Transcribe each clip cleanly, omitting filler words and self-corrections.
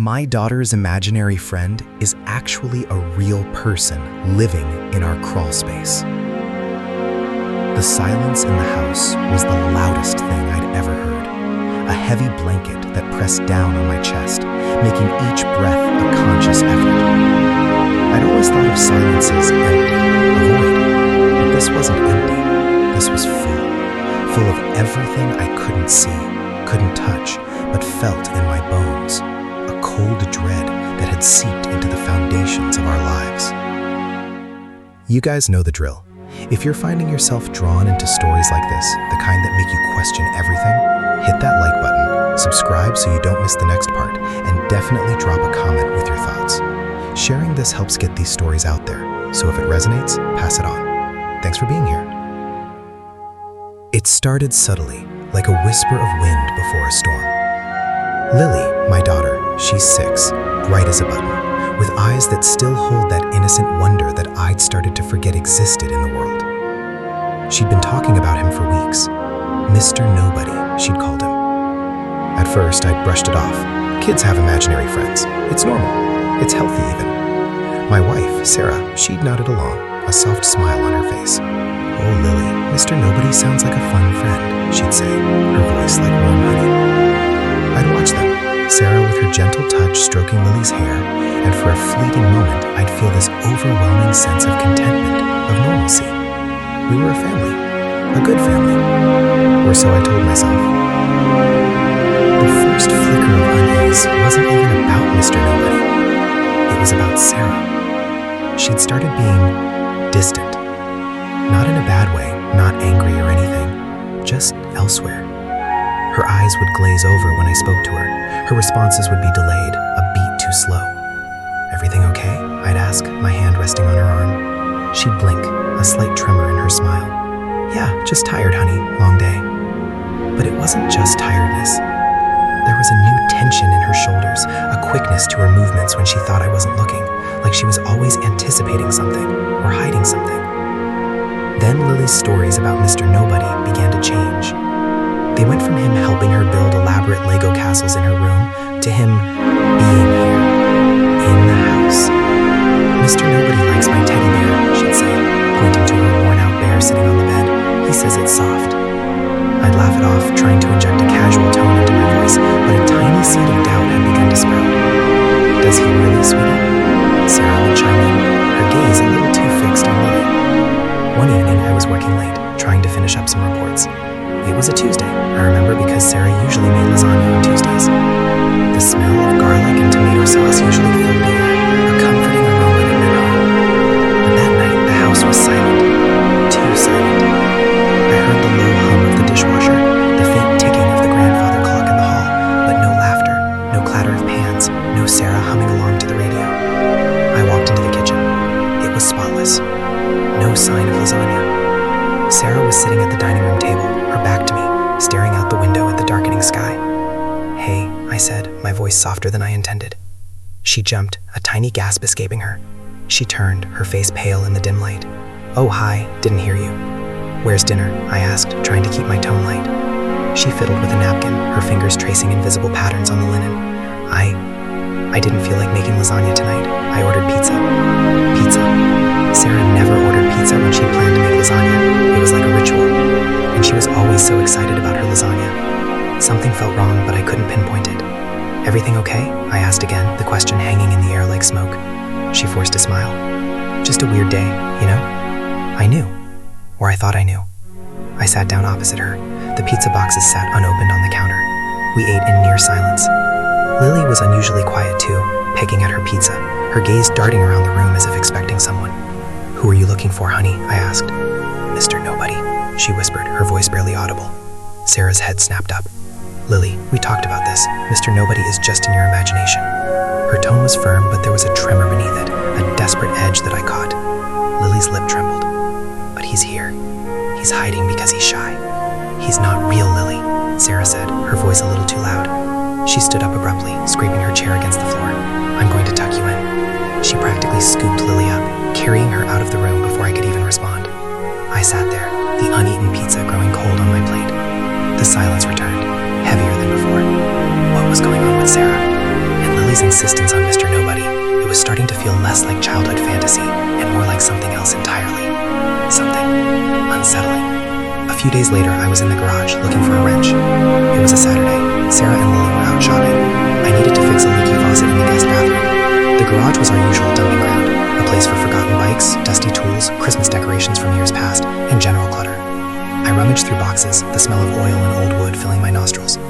My daughter's imaginary friend is actually a real person living in our crawlspace. The silence in the house was the loudest thing I'd ever heard. A heavy blanket that pressed down on my chest, making each breath a conscious effort. I'd always thought of silence as empty, a void, but this wasn't empty. This was full of everything I couldn't see, couldn't touch, but felt in my bones. A cold dread that had seeped into the foundations of our lives. You guys know the drill. If you're finding yourself drawn into stories like this, the kind that make you question everything, hit that like button, subscribe so you don't miss the next part, and definitely drop a comment with your thoughts. Sharing this helps get these stories out there, so if it resonates, pass it on. Thanks for being here. It started subtly, like a whisper of wind before a storm. Lily, my daughter, she's 6, bright as a button, with eyes that still hold that innocent wonder that I'd started to forget existed in the world. She'd been talking about him for weeks. Mr. Nobody, she'd called him. At first, I'd brushed it off. Kids have imaginary friends. It's normal. It's healthy even. My wife, Sarah, she'd nodded along, a soft smile on her face. "Oh, Lily, Mr. Nobody sounds like a fun friend," she'd say, her voice like warm honey. I'd watch them, Sarah with her gentle touch stroking Lily's hair, and for a fleeting moment, I'd feel this overwhelming sense of contentment, of normalcy. We were a family, a good family, or so I told myself. The first flicker of unease wasn't even about Mr. Nobody. It was about Sarah. She'd started being distant. Not in a bad way, not angry or anything, just elsewhere. Her eyes would glaze over when I spoke to her. Her responses would be delayed, a beat too slow. "Everything okay?" I'd ask, my hand resting on her arm. She'd blink, a slight tremor in her smile. "Yeah, just tired, honey, long day." But it wasn't just tiredness. There was a new tension in her shoulders, a quickness to her movements when she thought I wasn't looking, like she was always anticipating something or hiding something. Then Lily's stories about Mr. Nobody began to change. They went from him helping her build elaborate Lego castles in her room to him being here, in the house. "Mr. Nobody likes my teddy bear," she'd say, pointing to her worn-out bear sitting on the bed. "He says it's soft." I'd laugh it off, trying to inject a casual tone into my voice, but a tiny seed of doubt had begun to sprout. "Does he really, sweetie?" Sarah would chime in, her gaze a little too fixed on Lily. One evening, I was working late, trying to finish up some reports. It was a Tuesday, I remember, because Sarah usually made lasagna on Tuesdays. The smell of garlic and tomato sauce usually filled the air, a comforting aroma that meant home. But that night, the house was silent, too silent. I heard the low hum of the dishwasher, the faint ticking of the grandfather clock in the hall, but no laughter, no clatter of pans, no Sarah humming along to the radio. I walked into the kitchen. It was spotless. No sign of lasagna. Sarah was sitting at the dining room table, her back to me, staring out the window at the darkening sky. "Hey," I said, my voice softer than I intended. She jumped, a tiny gasp escaping her. She turned, her face pale in the dim light. "Oh, hi, didn't hear you." "Where's dinner?" I asked, trying to keep my tone light. She fiddled with a napkin, her fingers tracing invisible patterns on the linen. I didn't feel like making lasagna tonight. I ordered pizza." Pizza. Sarah never ordered pizza when she planned to make lasagna. It was like a ritual, and she was always so excited about her lasagna. Something felt wrong, but I couldn't pinpoint it. "Everything okay?" I asked again, the question hanging in the air like smoke. She forced a smile. "Just a weird day, you know?" I knew. Or I thought I knew. I sat down opposite her. The pizza boxes sat unopened on the counter. We ate in near silence. Lily was unusually quiet too, pecking at her pizza, her gaze darting around the room as if expecting someone. "Who are you looking for, honey?" I asked. "Mr. Nobody," she whispered, her voice barely audible. Sarah's head snapped up. "Lily, we talked about this. Mr. Nobody is just in your imagination." Her tone was firm, but there was a tremor beneath it, a desperate edge that I caught. Lily's lip trembled. "But he's here. He's hiding because he's shy." "He's not real, Lily," Sarah said, her voice a little too loud. She stood up abruptly, scraping her chair against the floor. "I'm going to tuck you in." She practically scooped Lily up, carrying her out of the room before I could even respond. I sat there, the uneaten pizza growing cold on my plate. The silence returned, heavier than before. What was going on with Sarah? And Lily's his insistence on Mr. Nobody, it was starting to feel less like childhood fantasy and more like something else entirely. Something unsettling. A few days later, I was in the garage looking for a wrench. It was a Saturday. Sarah and Lily were out shopping. I needed to fix a leaky faucet in the guest bathroom. The garage was our usual dumping ground, a place for forgotten bikes, dusty tools, Christmas decorations from years past, and general clutter. I rummaged through boxes, the smell of oil and old wood filling my nostrils.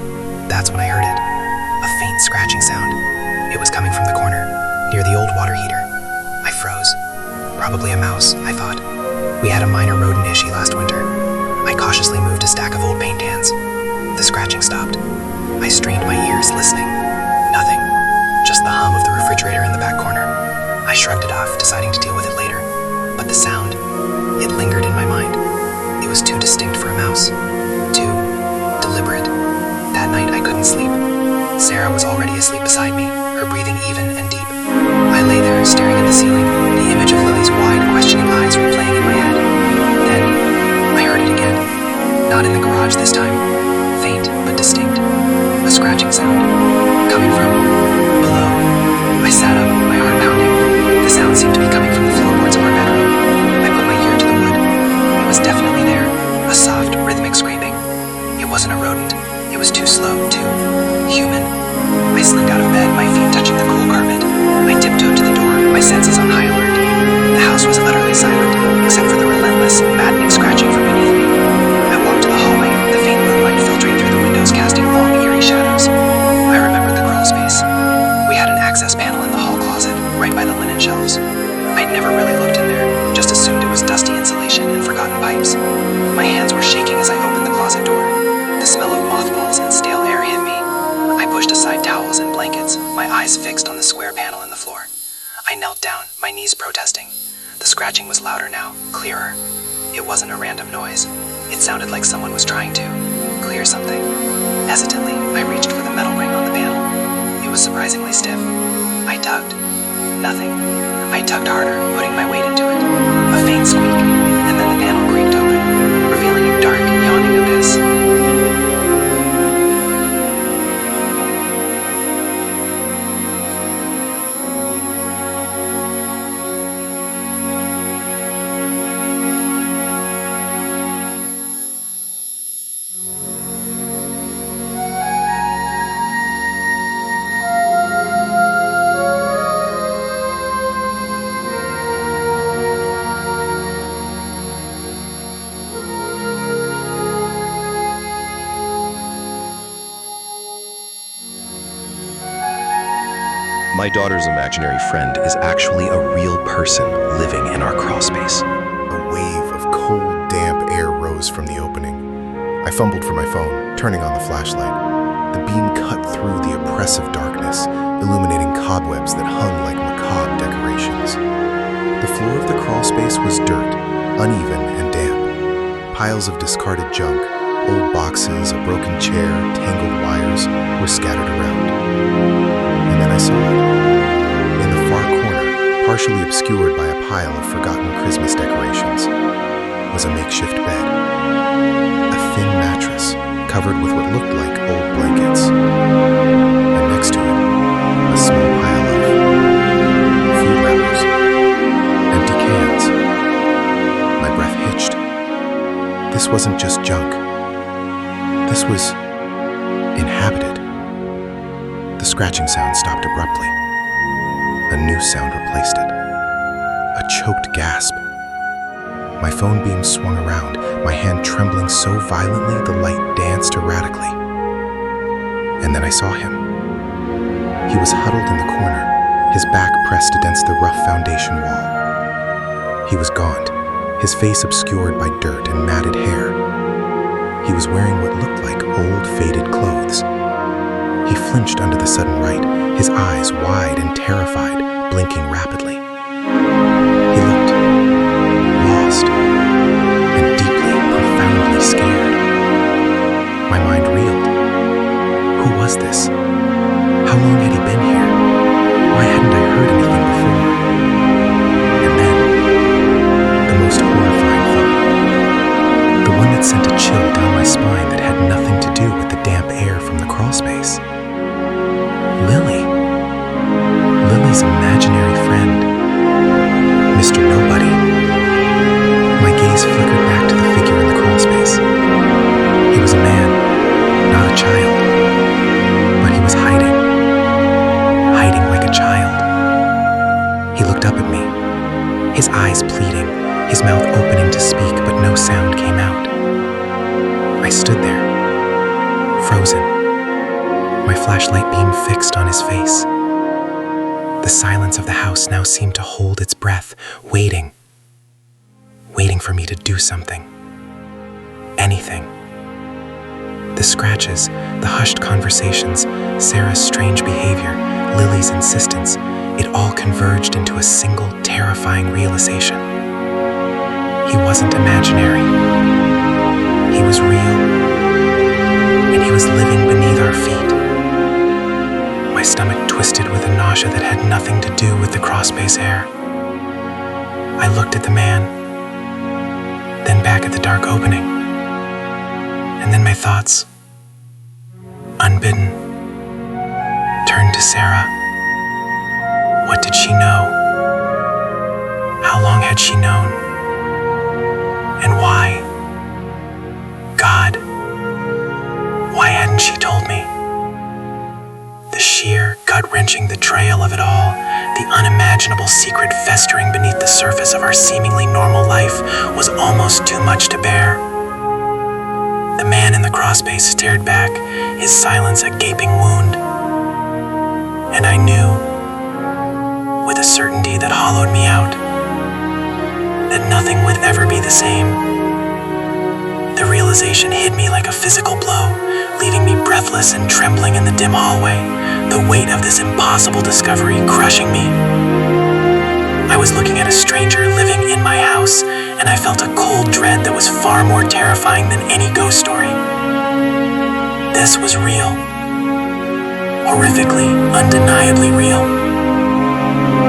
That's when I heard it. A faint scratching sound. It was coming from the corner, near the old water heater. I froze. Probably a mouse, I thought. We had a minor rodent issue last winter. I cautiously moved a stack of old paint cans. The scratching stopped. I strained my ears, listening. Nothing. Just the hum of the refrigerator in the back corner. I shrugged it off, deciding to deal with it later. But the sound, it lingered in my mind. It was too distinct for a mouse. Too deliberate. That night, I couldn't sleep. Sarah was already asleep beside me, her breathing even and deep. I lay there, staring at the ceiling, the image of Lily's wide, questioning eyes replaying in my head. Then, I heard it again. Not in the garage this time. Faint, but distinct. A scratching sound. Coming from below. I sat up, my heart pounding. The sound seemed to be coming from the floorboards of our bedroom. I put my ear to the wood. It was definitely there. A soft, rhythmic scraping. It wasn't a rodent. It was too slow, too human. I slipped out of bed, my feet touching the cool carpet. I tiptoed to the door, my senses on high alert. The house was utterly silent, except for the relentless, maddening scratching from beneath me. I walked to the hallway, the faint moonlight filtering through the windows, casting long, eerie shadows. I remembered the crawlspace. We had an access panel in the hall closet, right by the linen shelves. I'd never really looked in there, just assumed it was dusty insulation and forgotten pipes. My hands were shaking as I opened the closet door. The smell of mothballs and stale air hit me. I pushed aside towels and blankets, my eyes fixed on the square panel in the floor. I knelt down, my knees protesting. The scratching was louder now, clearer. It wasn't a random noise. It sounded like someone was trying to clear something. Hesitantly, I reached for the metal ring on the panel. It was surprisingly stiff. I tugged. Nothing. I tugged harder, putting my weight into it. A faint squeak, and then the panel creaked open, revealing a dark, yawning abyss. My daughter's imaginary friend is actually a real person living in our crawlspace. A wave of cold, damp air rose from the opening. I fumbled for my phone, turning on the flashlight. The beam cut through the oppressive darkness, illuminating cobwebs that hung like macabre decorations. The floor of the crawlspace was dirt, uneven and damp. Piles of discarded junk, old boxes, a broken chair, tangled wires were scattered around. And then I saw it. In the far corner, partially obscured by a pile of forgotten Christmas decorations, was a makeshift bed. A thin mattress covered with what looked like old blankets. And next to it, a small pile of food wrappers, empty cans. My breath hitched. This wasn't just junk. This was inhabited. The scratching sound stopped abruptly. A new sound replaced it. A choked gasp. My phone beam swung around, my hand trembling so violently the light danced erratically. And then I saw him. He was huddled in the corner, his back pressed against the rough foundation wall. He was gaunt, his face obscured by dirt and matted hair. He was wearing what looked like old, faded clothes. He flinched under the sudden light, his eyes wide and terrified, blinking rapidly. He looked lost and deeply, profoundly scared. My mind reeled. Who was this? How long had he been here? Why hadn't I heard anything before? And then, the most horrifying thought. The one that sent a chill down my spine that had nothing to do with the damp air from the crawlspace. Lily. Lily's imaginary friend, Mr. Nobody. My gaze flickered back to the figure in the crawlspace. He was a man, not a child, but he was hiding like a child. He looked up at me, his eyes pleading, his mouth opening to speak, but no sound came out. I stood there, frozen, my flashlight beam fixed on his face. The silence of the house now seemed to hold its breath, waiting for me to do something. Anything. The scratches, the hushed conversations, Sarah's strange behavior, Lily's insistence, it all converged into a single terrifying realization. He wasn't imaginary. He was real, and he was living beneath our feet. My stomach twisted with a nausea that had nothing to do with the crawlspace air. I looked at the man, then back at the dark opening, and then my thoughts, unbidden, turned to Sarah. What did she know? How long had she known? And why? God, why hadn't she told me? The sheer, gut-wrenching betrayal of it all, the unimaginable secret festering beneath the surface of our seemingly normal life, was almost too much to bear. The man in the crawlspace stared back, his silence a gaping wound. And I knew, with a certainty that hollowed me out, that nothing would ever be the same. The realization hit me like a physical blow, leaving me breathless and trembling in the dim hallway, the weight of this impossible discovery crushing me. I was looking at a stranger living in my house, and I felt a cold dread that was far more terrifying than any ghost story. This was real. Horrifically, undeniably real.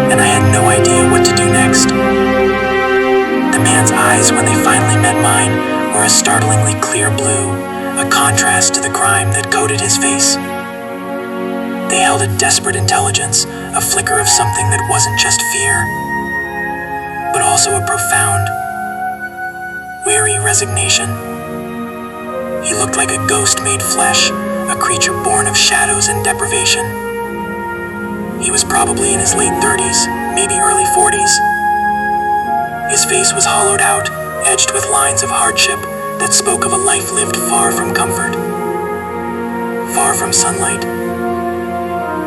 And I had no idea what to do next. The man's eyes, when they finally met mine, were a startlingly clear blue, a contrast to the crime that coated his face. They held a desperate intelligence, a flicker of something that wasn't just fear, but also a profound, weary resignation. He looked like a ghost made flesh, a creature born of shadows and deprivation. He was probably in his late 30s, maybe early 40s. His face was hollowed out, edged with lines of hardship that spoke of a life lived far from comfort, far from sunlight.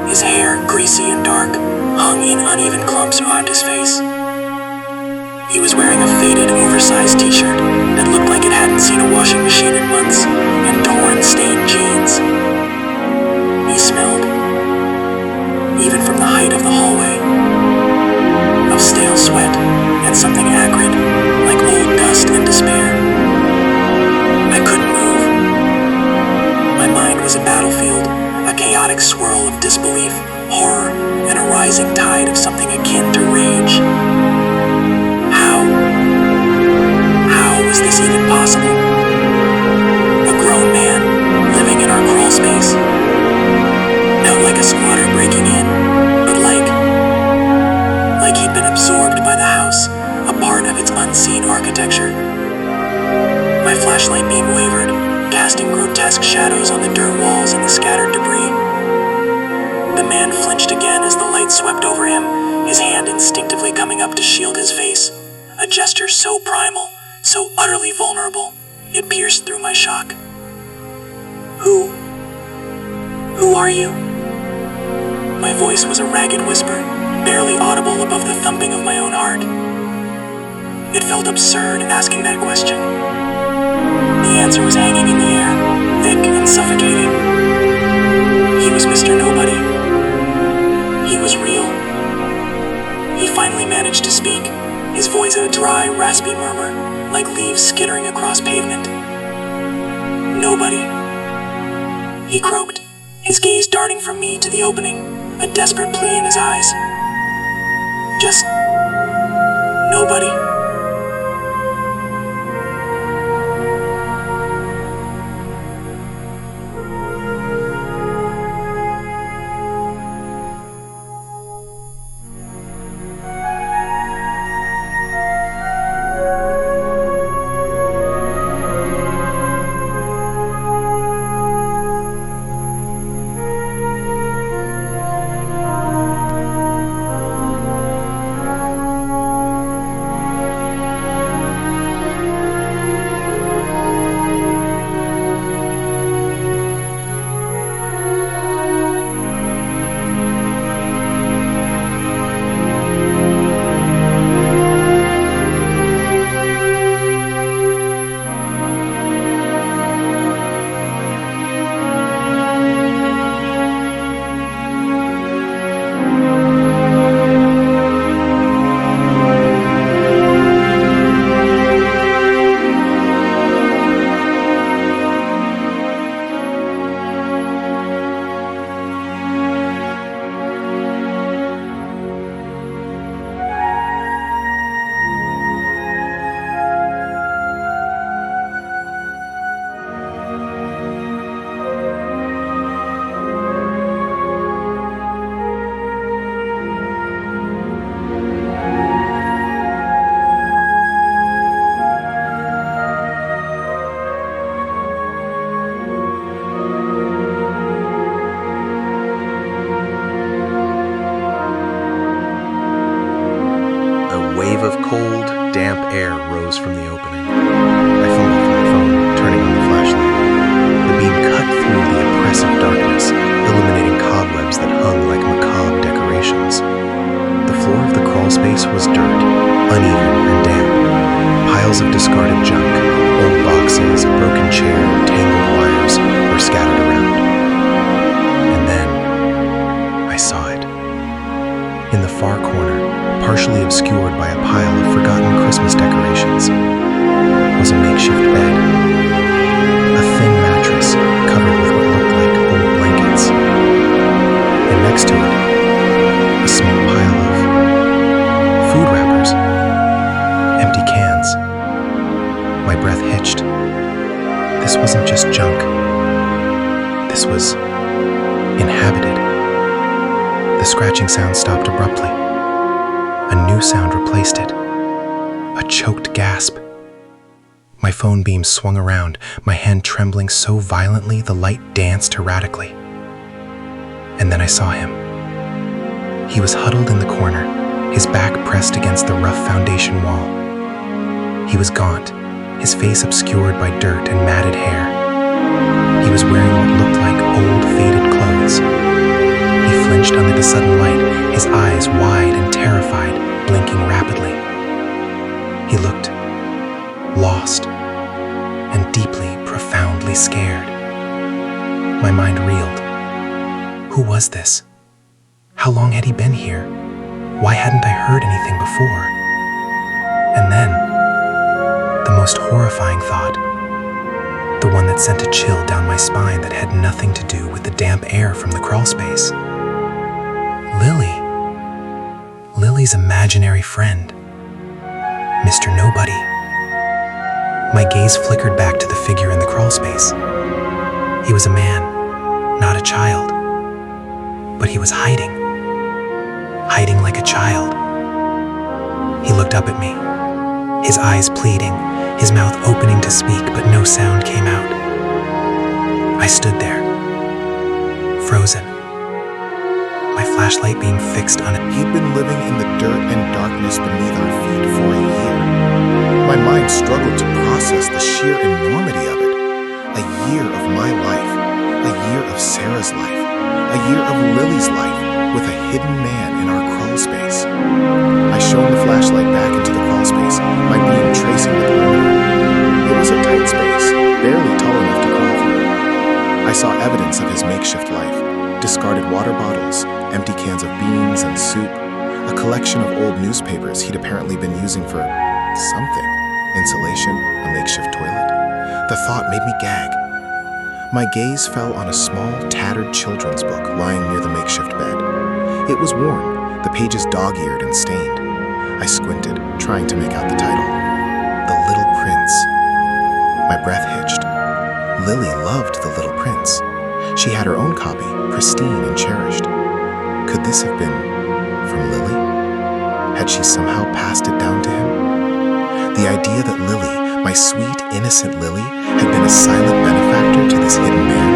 His hair, greasy and dark, hung in uneven clumps around his face. He was wearing a faded, oversized t-shirt that looked like it hadn't seen a washing machine in months, and torn, stained jeans. He smelled, even from the height of the hallway, of stale sweat and something acrid, like old dust and despair. I couldn't move. My mind was a battlefield, a chaotic swirl of disbelief, horror, and a rising tide of something akin to rage. How was this even possible? A grown man, living in our crawlspace. Not like a squatter breaking in, but like he'd been absorbed by the house, a part of its unseen architecture. My flashlight beam wavered, casting grotesque shadows on the dirt walls and the scattered debris. The man flinched again as the light swept over him, his hand instinctively coming up to shield his face, a gesture so primal, so utterly vulnerable, it pierced through my shock. Who are you? My voice was a ragged whisper, barely audible above the thumping of my own heart. It felt absurd asking that question. The answer was hanging in the air, thick and suffocating. He was Mr. Nobody. He was real. He finally managed to speak, his voice a dry, raspy murmur, like leaves skittering across pavement. Nobody. He croaked, his gaze darting from me to the opening, a desperate plea in his eyes. Just nobody. air rose from the opening. I fumbled for my phone, turning on the flashlight. The beam cut through the oppressive darkness, illuminating cobwebs that hung like macabre decorations. The floor of the crawlspace was dirt, uneven and damp. Piles of discarded junk, old boxes, a broken chair, and tangled wires were scattered around. And then I saw it. In the far corner, partially obscured by a pile of forgotten Christmas decorations, was a makeshift bed. A thin mattress covered with what looked like old blankets. And next to it, a small pile of food wrappers, empty cans. My breath hitched. This wasn't just junk. This was inhabited. The scratching sound stopped abruptly. A new sound replaced it. A choked gasp. My phone beam swung around, my hand trembling so violently the light danced erratically. And then I saw him. He was huddled in the corner, his back pressed against the rough foundation wall. He was gaunt, his face obscured by dirt and matted hair. He was wearing what looked like old, faded clothes. He flinched under the sudden light, his eyes wide and terrified, blinking rapidly. He looked lost and deeply, profoundly scared. My mind reeled. Who was this? How long had he been here? Why hadn't I heard anything before? And then, the most horrifying thought, the one that sent a chill down my spine that had nothing to do with the damp air from the crawlspace. Lily. Lily's imaginary friend. Mr. Nobody. My gaze flickered back to the figure in the crawlspace. He was a man, not a child. But he was hiding like a child. He looked up at me, his eyes pleading, his mouth opening to speak, but no sound came out. I stood there, frozen, my flashlight beam fixed on it. He'd been living in the dirt and darkness beneath our feet for a year. My mind struggled to process the sheer enormity of it. A year of my life, a year of Sarah's life, a year of Lily's life, with a hidden man in our crawlspace. I shone the flashlight back into the crawlspace, my beam tracing the perimeter. It was a tight space, barely tall enough to crawl through. I saw evidence of his makeshift life: discarded water bottles, empty cans of beans and soup, a collection of old newspapers he'd apparently been using for something. Insulation, a makeshift toilet. The thought made me gag. My gaze fell on a small, tattered children's book lying near the makeshift bed. It was worn, the pages dog-eared and stained. I squinted, trying to make out the title. The Little Prince. My breath hitched. Lily loved The Little Prince. She had her own copy, pristine and cherished. Could this have been from Lily? Had she somehow passed it down to him? The idea that Lily, my sweet, innocent Lily, had been a silent benefactor to this hidden man,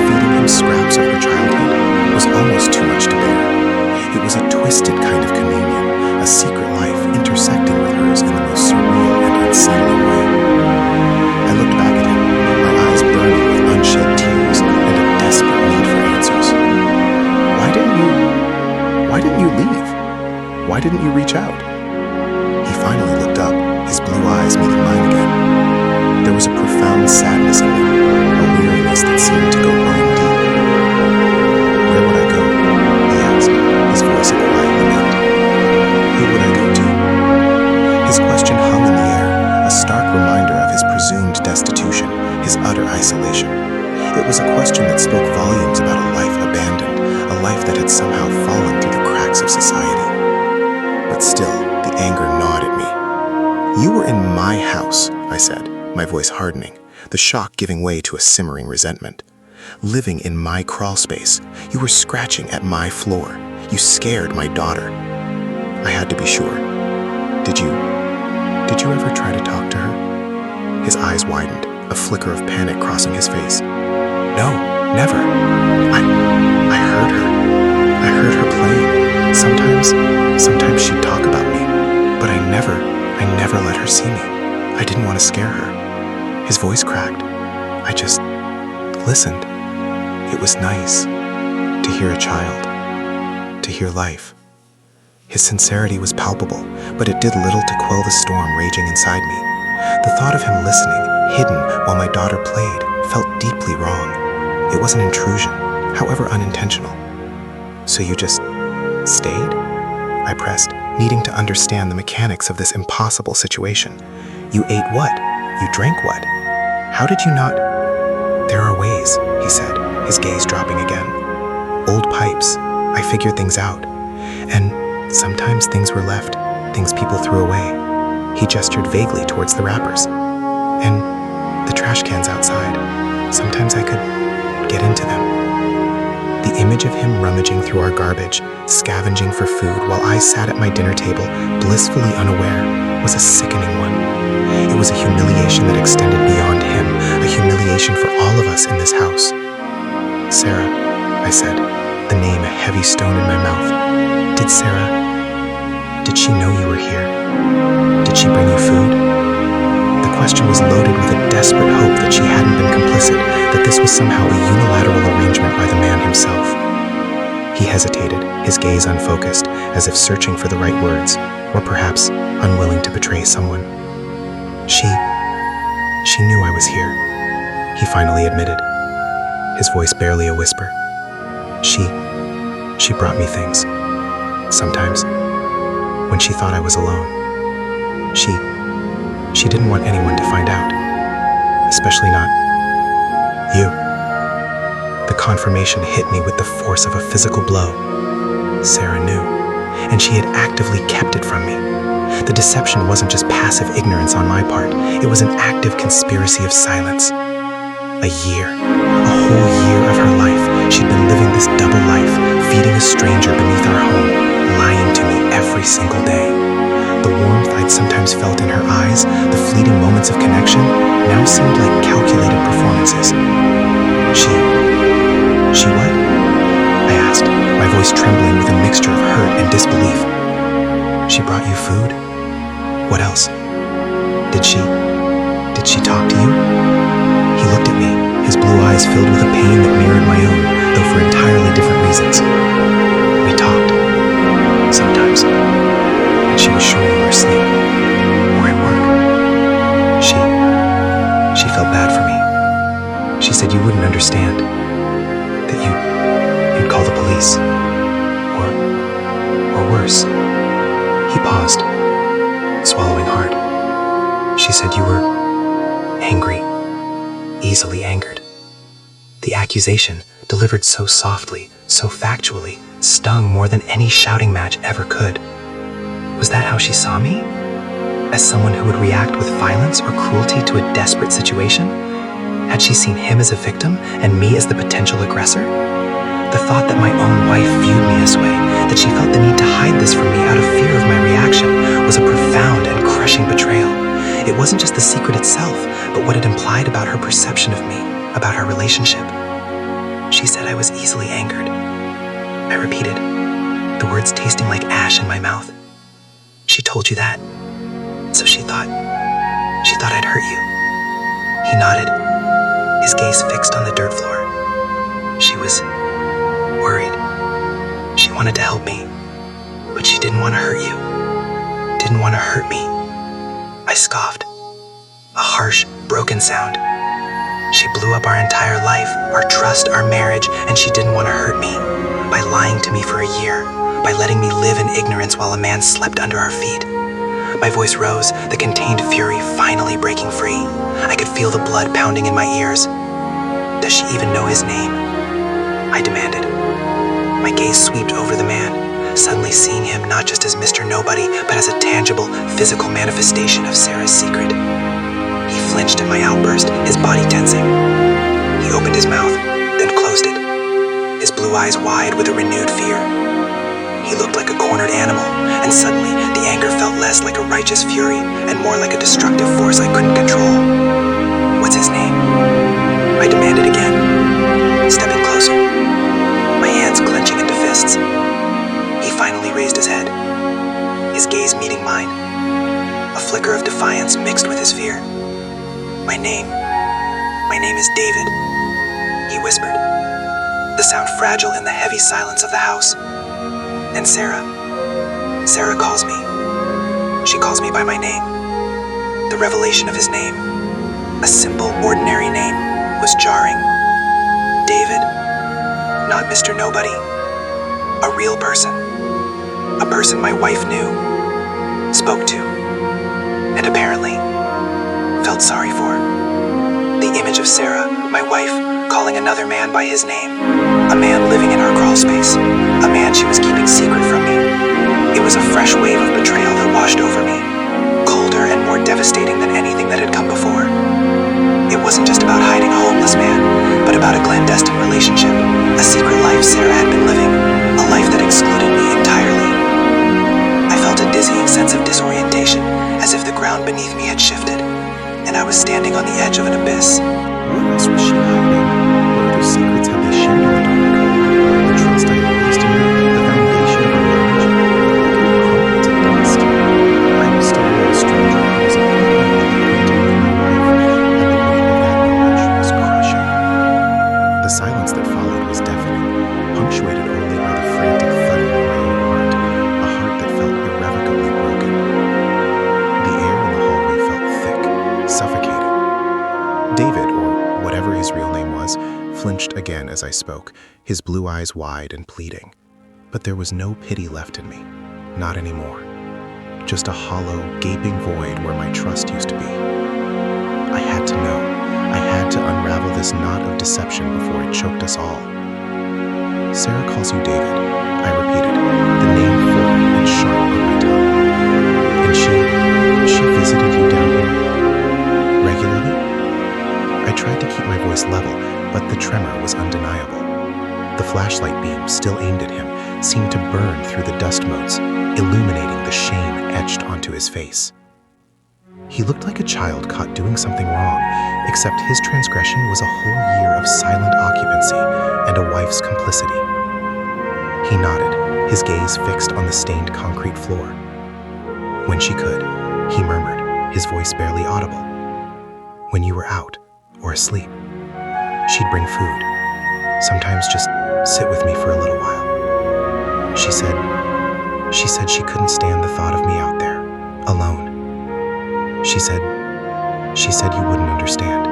feeding him scraps of her childhood, was almost too much to bear. It was a twisted kind of communion, a secret life intersecting with hers in the most surreal and unsettling way. I looked back at him, my eyes burning with unshed tears and a desperate need for answers. Why didn't you leave? Why didn't you reach out? He finally looked up, his blue eyes meeting mine again. There was a profound sadness in them, a weariness that seemed to go bone deep. Where would I go? He asked, his voice a quiet lament. Who would I go to? His question hung in the air, a stark reminder of his presumed destitution, his utter isolation. It was a question that spoke volumes about a life abandoned, a life that had somehow fallen through the cracks of society. But still, the anger gnawed at me. You were in my house, I said, my voice hardening, the shock giving way to a simmering resentment. Living in my crawlspace, you were scratching at my floor. You scared my daughter. I had to be sure. Did you ever try to talk to her? His eyes widened, a flicker of panic crossing his face. No, never. I heard her. I heard her playing. Sometimes she'd talk about me, but I never let her see His voice cracked. I just listened. It was nice to hear a child, to hear life. His sincerity was palpable, but it did little to quell the storm raging inside me. The thought of him listening, hidden while my daughter played, felt deeply wrong. It was an intrusion, however unintentional. So you just stayed? I pressed, needing to understand the mechanics of this impossible situation. You ate what? You drank what? How did you not? There are ways, he said, his gaze dropping again. Old pipes. I figured things out. And sometimes things were left, things people threw away. He gestured vaguely towards the wrappers. And the trash cans outside. Sometimes I could get into them. The image of him rummaging through our garbage, scavenging for food while I sat at my dinner table, blissfully unaware, was a sickening one. It was a humiliation that extended beyond him, a humiliation for all of us in this house. Sarah, I said, the name a heavy stone in my mouth. Did she know you were here? Did she bring you food? The question was loaded with a desperate hope that she hadn't been complicit, that this was somehow a unilateral arrangement by the man himself. He hesitated, his gaze unfocused, as if searching for the right words, or perhaps unwilling to betray someone. She knew I was here, he finally admitted, his voice barely a whisper. She brought me things. Sometimes, when she thought I was alone. She didn't want anyone to find out, especially not you. The confirmation hit me with the force of a physical blow. Sarah knew, and she had actively kept it from me. The deception wasn't just passive ignorance on my part, it was an active conspiracy of silence. A whole year of her life, she'd been living this double life, feeding a stranger beneath our home, lying to me every single day. The warmth I'd sometimes felt in her eyes, the fleeting moments of connection, now seemed like calculated performances. She what? I asked, my voice trembling with a mixture of hurt and disbelief. She brought you food? What else? Did she talk to you? He looked at me, his blue eyes filled with a pain that mirrored my own, though for entirely different reasons. We talked. Sometimes. And she was sure you were asleep. Or at work. She felt bad for me. She said you wouldn't understand. That you'd call the police. Or worse. He paused, swallowing hard. She said you were angry. Easily angered. The accusation, delivered so softly, so factually, stung more than any shouting match ever could. Was that how she saw me? As someone who would react with violence or cruelty to a desperate situation? Had she seen him as a victim and me as the potential aggressor? The thought that my own wife viewed me this way, that she felt the need to hide this from me out of fear of my reaction, was a profound and crushing betrayal. It wasn't just the secret itself, but what it implied about her perception of me, about our relationship. She said I was easily angered. I repeated, the words tasting like ash in my mouth. She told you that. So she thought I'd hurt you. He nodded, his gaze fixed on the dirt floor. She was worried. She wanted to help me, but she didn't want to hurt you. Didn't want to hurt me. I scoffed. A harsh, broken sound. She blew up our entire life, our trust, our marriage, and she didn't want to hurt me. By lying to me for a year, by letting me live in ignorance while a man slept under our feet. My voice rose, the contained fury finally breaking free. I could feel the blood pounding in my ears. Does she even know his name? I demanded. My gaze swept over the man, suddenly seeing him not just as Mr. Nobody, but as a tangible, physical manifestation of Sarah's secret. He flinched at my outburst, his body tensing. He opened his mouth, then closed it, his blue eyes wide with a renewed fear. He looked like a cornered animal, and suddenly the anger felt less like a righteous fury and more like a destructive force I couldn't control. What's his name? I demanded again, stepping closer, my hands clenching into fists. He finally raised his head, his gaze meeting mine, a flicker of defiance mixed with his fear. My name "My name is David," he whispered, the sound fragile in the heavy silence of the house. "And Sarah calls me. She calls me by my name." The revelation of his name, a simple, ordinary name, was jarring. David, not Mr. Nobody. A real person. A person my wife knew, spoke to, and apparently felt sorry for. The image of Sarah, my wife, calling another man by his name, a man living in our crawlspace, a man she was keeping secret from me. It was a fresh wave of betrayal that washed over me, colder and more devastating than anything that had come before. It wasn't just about hiding a homeless man, but about a clandestine relationship, a secret life Sarah had been living, a life that excluded me entirely. I felt a dizzying sense of disorientation, as if the ground beneath me had shifted, and I was standing on the edge of an abyss. What else was she hiding? What other secrets had they shared in the dark? The trust I had placed in her, the foundation of our marriage, crumbled to dust. I was still a stranger who was unprepared to meet my wife, and the weight of that knowledge was crushing. The silence that followed was deafening, punctuated only by the frantic thudding of my own heart, a heart that felt irrevocably broken. The air in the hallway felt thick, suffocating. David, or whatever his real name was, flinched again as I spoke, his blue eyes wide and pleading. But there was no pity left in me, not anymore. Just a hollow, gaping void where my trust used to be. I had to know. I had to unravel this knot of deception before it choked us all. "Sarah calls you David," I repeated, the name foreign and sharp on my tongue. "And she visited you down here regularly?" I tried to keep my voice level, but the tremor was undeniable. The flashlight beam, still aimed at him, seemed to burn through the dust motes, illuminating the shame etched onto his face. He looked like a child caught doing something wrong, except his transgression was a whole year of silent occupancy and a wife's complicity. He nodded, his gaze fixed on the stained concrete floor. "When she could," he murmured, his voice barely audible. "When you were out or asleep. She'd bring food, sometimes just sit with me for a little while. She said she couldn't stand the thought of me out there, alone. She said you wouldn't understand."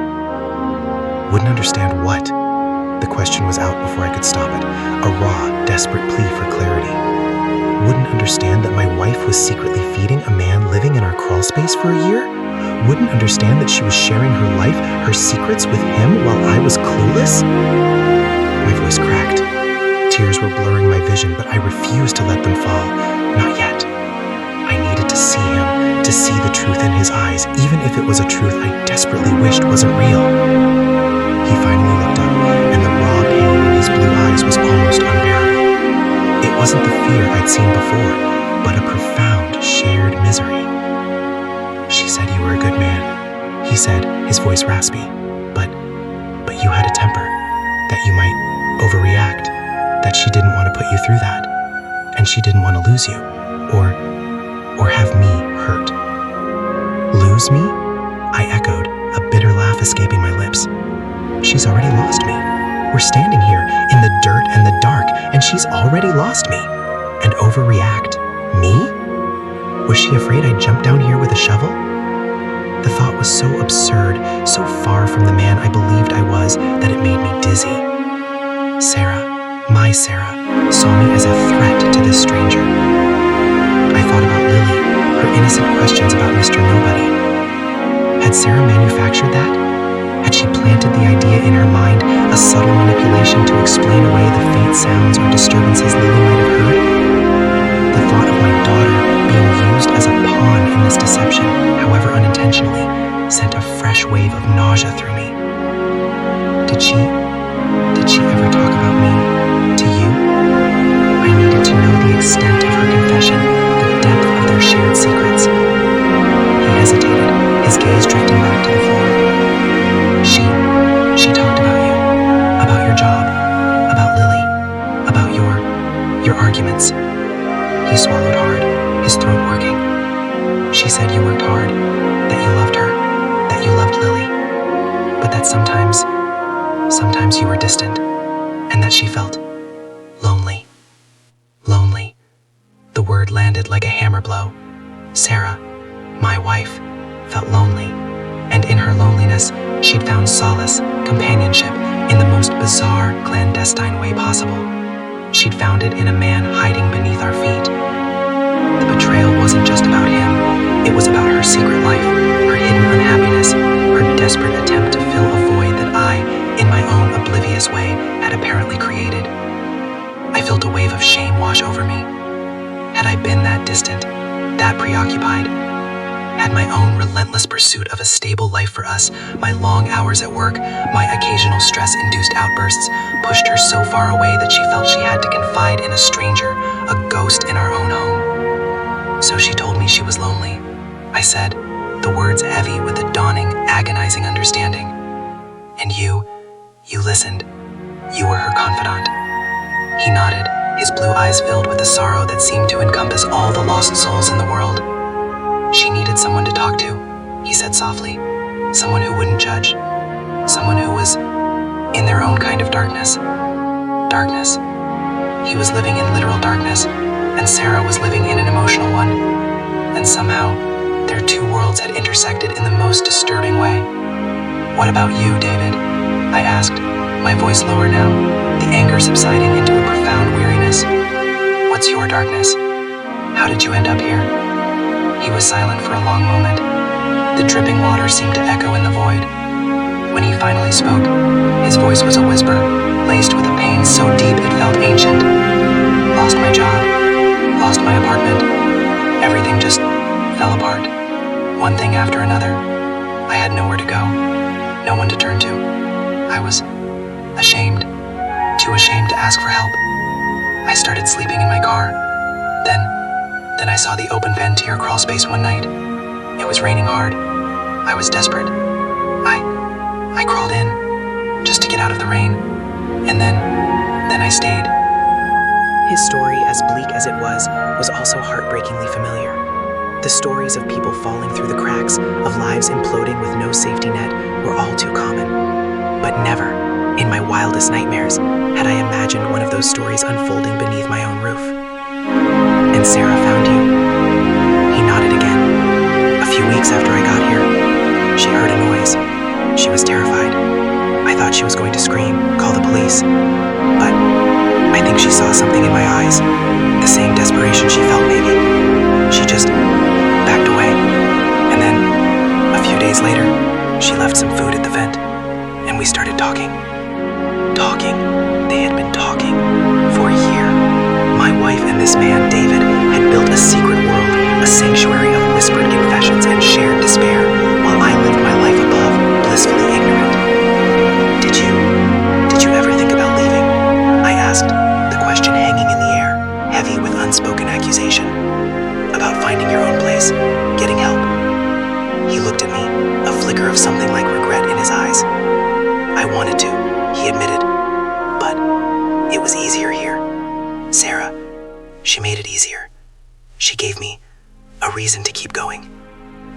Wouldn't understand what? The question was out before I could stop it, a raw, desperate plea for clarity. Wouldn't understand that my wife was secretly feeding a man living in our crawlspace for a year? Wouldn't understand that she was sharing her life, her secrets with him while I was clueless? My voice cracked. Tears were blurring my vision, but I refused to let them fall. Not yet. I needed to see him, to see the truth in his eyes, even if it was a truth I desperately wished wasn't real. He finally looked up, and the raw pain in his blue eyes was almost unbearable. It wasn't the fear I'd seen before, but a profound, shared misery. "She said you were a good man," he said, his voice raspy. But you had a temper, that you might overreact, that she didn't want to put you through that, and she didn't want to lose you, or have me hurt." "Lose me?" I echoed, a bitter laugh escaping my lips. "She's already lost me. We're standing here in the dirt and the dark, and she's already lost me. And overreact? Me? Was she afraid I'd jump down here with a shovel?" The thought was so absurd, so far from the man I believed I was, that it made me dizzy. Sarah, my Sarah, saw me as a threat to this stranger. I thought about Lily, her innocent questions about Mr. Nobody. Had Sarah manufactured that? Had she planted the idea in her mind, a subtle manipulation to explain away the faint sounds or disturbances Lily might have heard? The thought of my daughter being used as a pawn in this deception, however unintentionally, sent a fresh wave of nausea through me. Did she ever talk about me to you? I needed to know the extent of her confession, the depth of their shared secrets. He hesitated, his gaze drifting back to the floor. She talked about you, about your job, about Lily, about your arguments. He swallowed hard, his throat working. She said you worked hard, that you loved her, that you loved Lily, but that sometimes you were distant, and that she felt lonely. Lonely. The word landed like a hammer blow. Sarah, my wife, felt lonely, and in her loneliness, she'd found solace, companionship, in the most bizarre, clandestine way possible. She'd found it in a man hiding beneath our feet. The betrayal wasn't just about him, it was about her secret life, her hidden unhappiness, her desperate attempt to fill a void that I, in my own oblivious way, had apparently created. I felt a wave of shame wash over me. Had I been that distant, that preoccupied? Had my own relentless pursuit of a stable life for us, my long hours at work, my occasional stress-induced outbursts, pushed her so far away that she felt she had to confide in a stranger, a ghost in our own home? So she told me she was lonely. I said, the words heavy with a dawning, agonizing understanding. And you listened. You were her confidant. He nodded, his blue eyes filled with a sorrow that seemed to encompass all the lost souls in the world. She needed someone to talk to, he said softly. Someone who wouldn't judge. Someone who was in their own kind of darkness. Darkness. He was living in literal darkness, and Sarah was living in an emotional one. And somehow, their two worlds had intersected in the most disturbing way. What about you, David? I asked, my voice lower now, the anger subsiding into a profound weariness. What's your darkness? How did you end up here? He was silent for a long moment. The dripping water seemed to echo in the void. When he finally spoke, his voice was a whisper, laced with a pain so deep it felt ancient. Lost my job, lost my apartment. Everything just fell apart, one thing after another. I had nowhere to go, no one to turn to. I was ashamed, too ashamed to ask for help. I started sleeping in my car. Then I saw the open vent to your Crawlspace one night. It was raining hard. I was desperate. I crawled in, just to get out of the rain. And then I stayed. His story, as bleak as it was also heartbreakingly familiar. The stories of people falling through the cracks, of lives imploding with no safety net, were all too common. But never, in my wildest nightmares, had I imagined one of those stories unfolding beneath my own roof. And Sarah found you. He nodded again. A few weeks after I got here, she heard a noise. She was terrified. I thought she was going to scream, call the police. But I think she saw something in my eyes. The same desperation she felt, maybe. She just backed away. And then, a few days later, she left some food at the vent. And we started talking. Talking. They had been talking for a year. My wife and this man, David, had built a secret world, a sanctuary of whispered confessions and shared despair, while I lived my life above, blissfully ignorant. Did you ever think about leaving? I asked, the question hanging in the air, heavy with unspoken accusation. About finding your own place, getting help. He looked at me, a flicker of something like regret in his eyes. I wanted to, he admitted, but it was easier here. Sarah, she made it easier. She gave me a reason to keep going.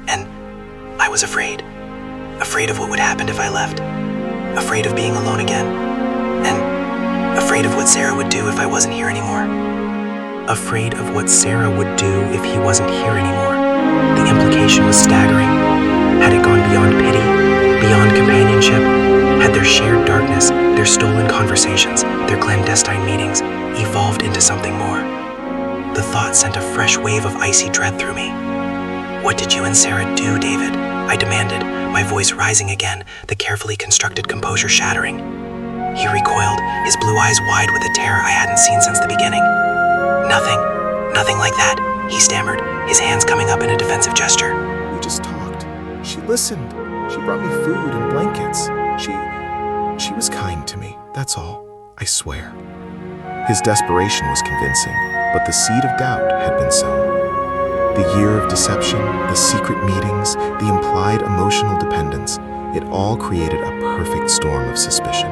And I was afraid. Afraid of what would happen if I left. Afraid of being alone again. And afraid of what Sarah would do if I wasn't here anymore. Afraid of what Sarah would do if he wasn't here anymore. The implication was staggering. Had it gone beyond pity, beyond companionship? Had their shared darkness, their stolen conversations, their clandestine meetings evolved into something more? The thought sent a fresh wave of icy dread through me. What did you and Sarah do, David? I demanded, my voice rising again, the carefully constructed composure shattering. He recoiled, his blue eyes wide with a terror I hadn't seen since the beginning. Nothing like that, he stammered, his hands coming up in a defensive gesture. We just talked. She listened. She brought me food and blankets. She was kind to me, that's all, I swear. His desperation was convincing, but the seed of doubt had been sown. The year of deception, the secret meetings, the implied emotional dependence, it all created a perfect storm of suspicion.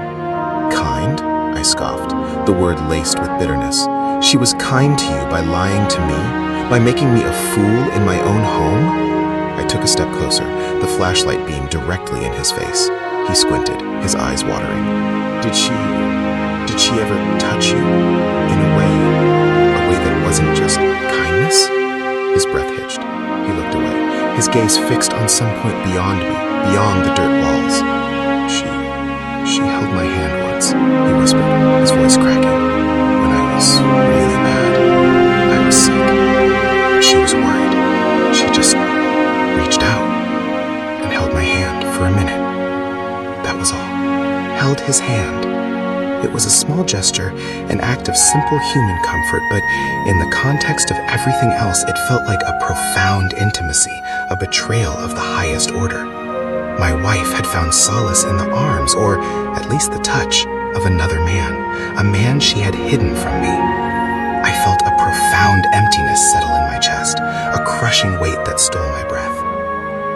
Kind? I scoffed, the word laced with bitterness. She was kind to you by lying to me, by making me a fool in my own home? I took a step closer, the flashlight beam directly in his face. He squinted, his eyes watering. Did she ever touch you? In a way that wasn't just kindness? His breath hitched. He looked away, his gaze fixed on some point beyond me, beyond the dirt walls. She held my hand once, he whispered, his voice cracking. When I was really bad, I was sick. She was worried. She just reached out and held my hand for a minute. That was all. Held his hand. It was a small gesture, an act of simple human comfort, but in the context of everything else, it felt like a profound intimacy, a betrayal of the highest order. My wife had found solace in the arms, or at least the touch, of another man, a man she had hidden from me. I felt a profound emptiness settle in my chest, a crushing weight that stole my breath.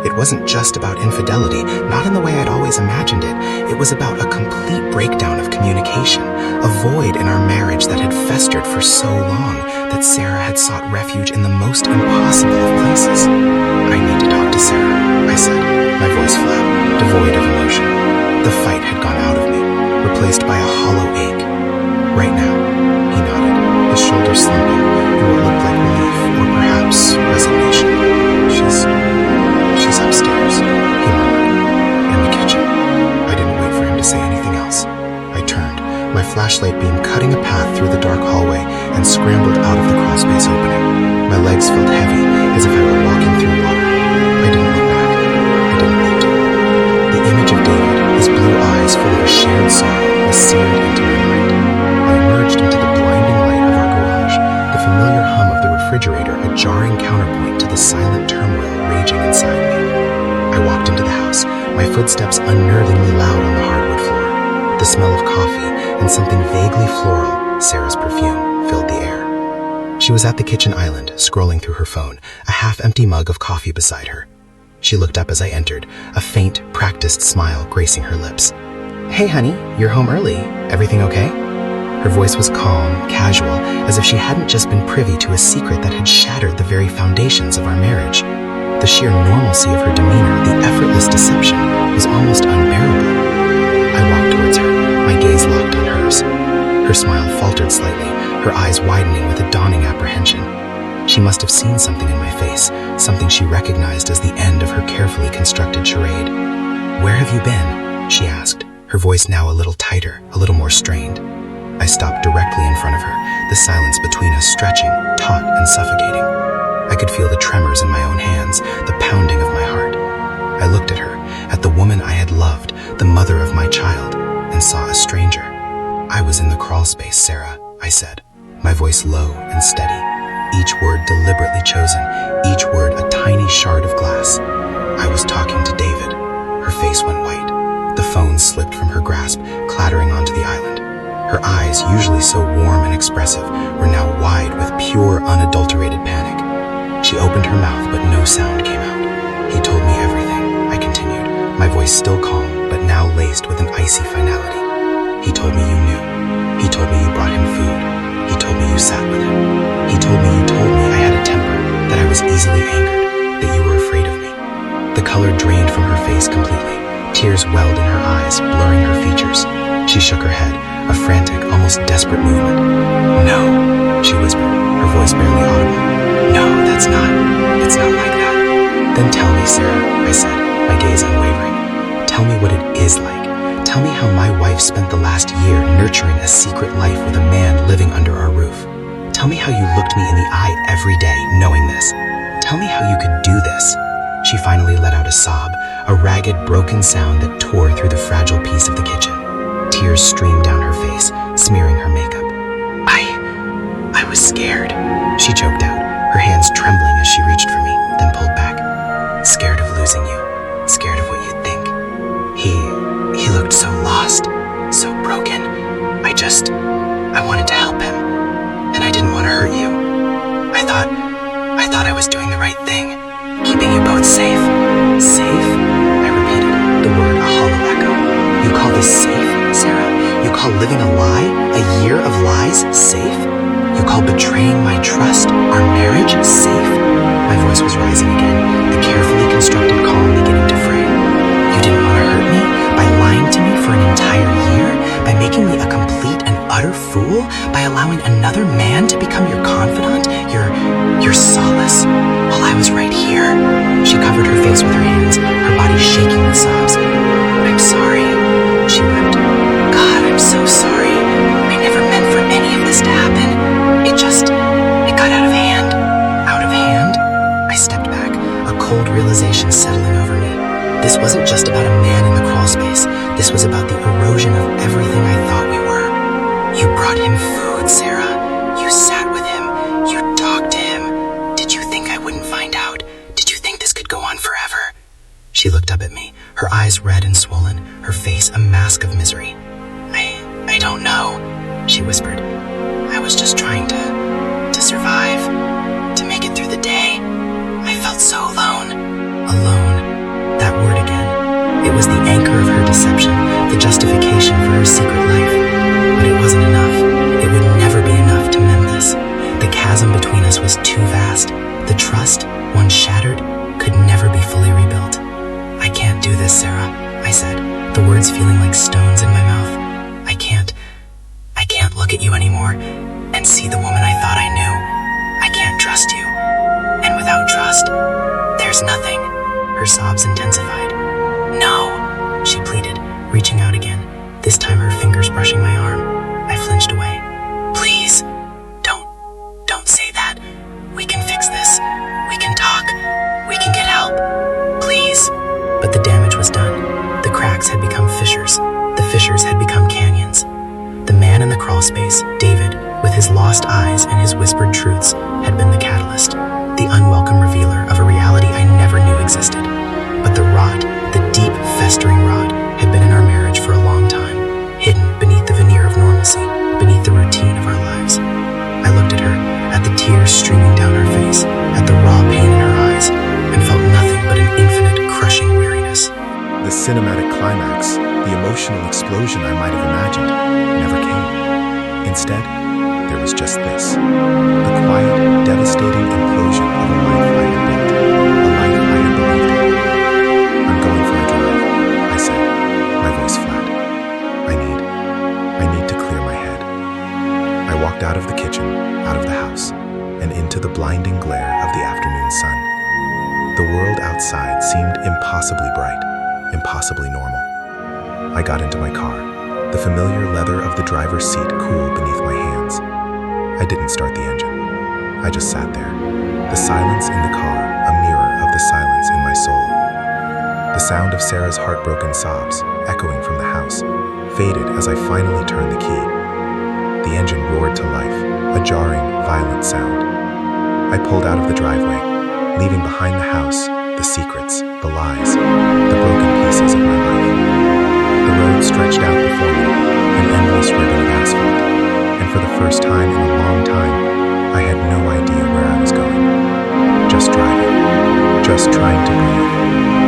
It wasn't just about infidelity, not in the way I'd always imagined it. It was about a complete breakdown of communication, a void in our marriage that had festered for so long that Sarah had sought refuge in the most impossible of places. I need to talk to Sarah, I said, my voice flat, devoid of emotion. The fight had gone out of me, replaced by a hollow ache. Right now, he nodded, his shoulders slumping in what looked like relief or perhaps resignation. She's upstairs, he murmured, in the kitchen. I didn't wait for him to say anything else. I turned, my flashlight beam cutting a path through the dark hallway, and scrambled out of the crawlspace opening. My legs felt heavy, as if I were walking through water. I didn't look back. I didn't need to. The image of David, his blue eyes full of a shared sorrow, was seared into my mind. I emerged into the blinding light of our garage, the familiar hum of the refrigerator a jarring counterpoint to the silent turmoil raging inside me. I walked into the house, my footsteps unnervingly loud on the hardwood floor. The smell of coffee and something vaguely floral, Sarah's perfume, filled the air. She was at the kitchen island, scrolling through her phone, a half-empty mug of coffee beside her. She looked up as I entered, a faint, practiced smile gracing her lips. "Hey, honey, you're home early. Everything okay?" Her voice was calm, casual, as if she hadn't just been privy to a secret that had shattered the very foundations of our marriage. The sheer normalcy of her demeanor, the effortless deception, was almost unbearable. I walked towards her, my gaze locked on hers. Her smile faltered slightly, her eyes widening with a dawning apprehension. She must have seen something in my face, something she recognized as the end of her carefully constructed charade. "Where have you been?" she asked, her voice now a little tighter, a little more strained. I stopped directly in front of her, the silence between us stretching, taut and suffocating. I could feel the tremors in my own hands, the pounding of my heart. I looked at her, at the woman I had loved, the mother of my child, and saw a stranger. "I was in the crawlspace, Sarah," I said, my voice low and steady, each word deliberately chosen, each word a tiny shard of glass. I was talking to David. Her face went white. The phone slipped from her grasp, clattering onto the island. Her eyes, usually so warm and expressive, were now wide with pure, unadulterated panic. She opened her mouth, but no sound came out. "He told me everything," I continued, my voice still calm, but now laced with an icy finality. "He told me you knew. He told me you brought him food. He told me you sat with him. He told me you told me I had a temper, that I was easily angered, that you were afraid of me." The color drained from her face completely. Tears welled in her eyes, blurring her features. She shook her head, a frantic, almost desperate movement. "No," she whispered, her voice barely audible. "No, it's not like that." "Then tell me, Sarah," I said, my gaze unwavering. "Tell me what it is like. Tell me how my wife spent the last year nurturing a secret life with a man living under our roof. Tell me how you looked me in the eye every day knowing this. Tell me how you could do this." She finally let out a sob, a ragged, broken sound that tore through the fragile piece of the kitchen. Tears streamed down her face, smearing her makeup. I was scared," she choked out, her hands trembling as she reached for me, then pulled back. "Scared of losing you, scared of what you'd think. He looked so lost, so broken. I wanted to help him, and I didn't want to hurt you. I thought I was doing the right thing, keeping you both safe." "Safe?" I repeated, the word a hollow echo. "You call this safe, Sarah? You call living a lie, a year of lies, safe? You call betraying my trust, our marriage, safe?" My voice was rising again, the carefully constructed calm beginning to fray. "You didn't want to hurt me by lying utter fool by allowing another man to become your confidant, your solace, while I was right here. She covered her face with her hands, her body shaking with sobs. I'm sorry, she wept. God, I'm so sorry. I never meant for any of this to happen. It got out of hand. Out of hand? I stepped back, a cold realization settling over me. This wasn't just about a man in the crawlspace. This was about the erosion of everything I thought we were. You brought him food, Sarah. You sat with him. You talked to him. Did you think I wouldn't find out? Did you think this could go on forever? She looked up at me, her eyes red and swollen, her face a mask of misery. I don't know, she whispered. I was just trying to survive, to make it through the day. I felt so alone. Alone. That word again. It was the anchor of her deception, the justification for her secret life. But it wasn't enough. It would never be enough to mend this. The chasm between us was too vast. The trust, once shattered, could never be fully rebuilt. I can't do this, Sarah, I said, the words feeling like stones in my mouth. I can't look at you anymore and see the woman I thought I knew. I can't trust you. And without trust, there's nothing. Her sobs intensified. No, she pleaded, reaching out again, this time her fingers brushing my arm. I flinched away. Please, don't say that. We can fix this. We can talk. We can get help. Please. But the damage was done. The cracks had become fissures. The fissures had become canyons. The man in the crawlspace, David, with his lost eyes and his whispered truths, had been the catalyst, the unwelcome revealer of a reality I never knew existed. But the rot, the deep, festering rot, had been in our marriage for a long time, hidden beneath the veneer of normalcy, beneath the routine of our lives. I looked at her, at the tears streaming down her face, at the raw pain in her eyes, and felt nothing but an infinite, crushing weariness. The cinematic climax, the emotional explosion I might have imagined, never came. Instead, there was just this. The quiet, devastating implosion of a life I had built. A life I had believed in. I'm going for a drive, I said, my voice flat. I need to clear my head. I walked out of the kitchen, out of the house, and into the blinding glare of the afternoon sun. The world outside seemed impossibly bright, impossibly normal. I got into my car, the familiar leather of the driver's seat cool beneath my hands. I didn't start the engine. I just sat there, the silence in the car a mirror of the silence in my soul. The sound of Sarah's heartbroken sobs, echoing from the house, faded as I finally turned the key. The engine roared to life, a jarring, violent sound. I pulled out of the driveway, leaving behind the house the secrets, the lies, the broken pieces of my life. The road stretched out before me, an endless ribbon of asphalt, and for the first time in a long time, I had no idea where I was going. Just driving, just trying to breathe,